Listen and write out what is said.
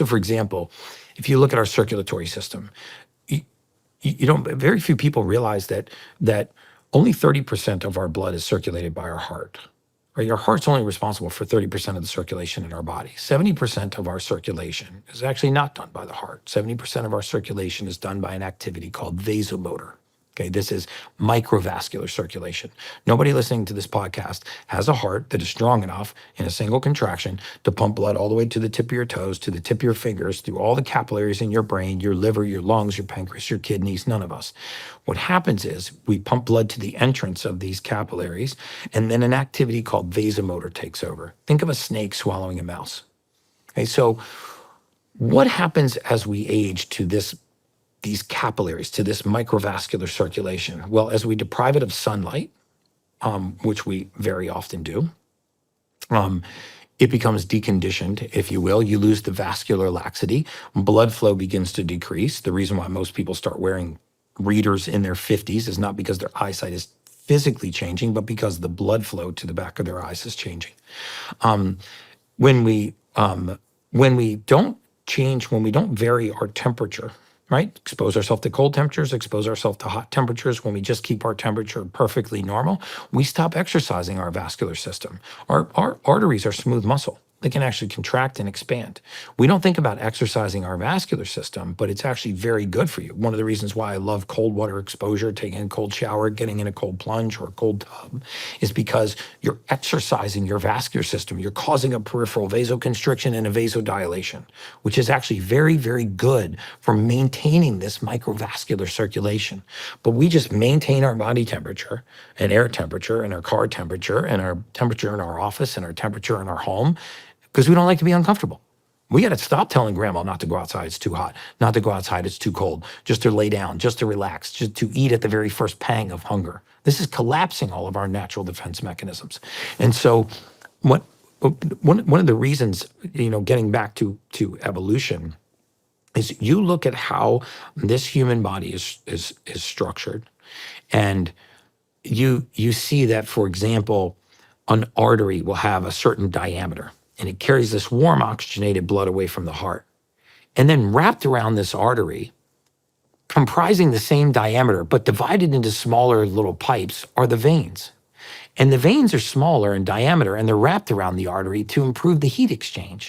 So for example, if you look at our circulatory system, you, you don't, very few people realize that only 30% of our blood is circulated by our heart. Right? Our heart's only responsible for 30% of the circulation in our body. 70% of our circulation is actually not done by the heart. 70% of our circulation is done by an activity called vasomotor. Okay, this is microvascular circulation. Nobody listening to this podcast has a heart that is strong enough in a single contraction to pump blood all the way to the tip of your toes, to the tip of your fingers, through all the capillaries in your brain, your liver, your lungs, your pancreas, your kidneys, none of us. What happens is we pump blood to the entrance of these capillaries, and then an activity called vasomotor takes over. Think of a snake swallowing a mouse. Okay, so what happens as we age to these capillaries, to this microvascular circulation? Well, as we deprive it of sunlight, which we very often do, it becomes deconditioned, if you will. You lose the vascular laxity. Blood flow begins to decrease. The reason why most people start wearing readers in their 50s is not because their eyesight is physically changing, but because the blood flow to the back of their eyes is changing. When we don't change, when we don't vary our temperature, right? Expose ourselves to cold temperatures, expose ourselves to hot temperatures. When we just keep our temperature perfectly normal, we stop exercising our vascular system. Our arteries are smooth muscle. They can actually contract and expand. We don't think about exercising our vascular system, but it's actually very good for you. One of the reasons why I love cold water exposure, taking a cold shower, getting in a cold plunge or a cold tub, is because you're exercising your vascular system. You're causing a peripheral vasoconstriction and a vasodilation, which is actually very, very good for maintaining this microvascular circulation. But we just maintain our body temperature and air temperature and our car temperature and our temperature in our office and our temperature in our home, because we don't like to be uncomfortable. We got to stop telling grandma not to go outside, it's too hot, not to go outside, it's too cold, just to lay down, just to relax, just to eat at the very first pang of hunger. This is collapsing all of our natural defense mechanisms. And so one of the reasons, getting back to evolution, is you look at how this human body is structured, and you see that, for example, an artery will have a certain diameter, and it carries this warm oxygenated blood away from the heart. And then wrapped around this artery, comprising the same diameter, but divided into smaller little pipes, are the veins. And the veins are smaller in diameter, and they're wrapped around the artery to improve the heat exchange.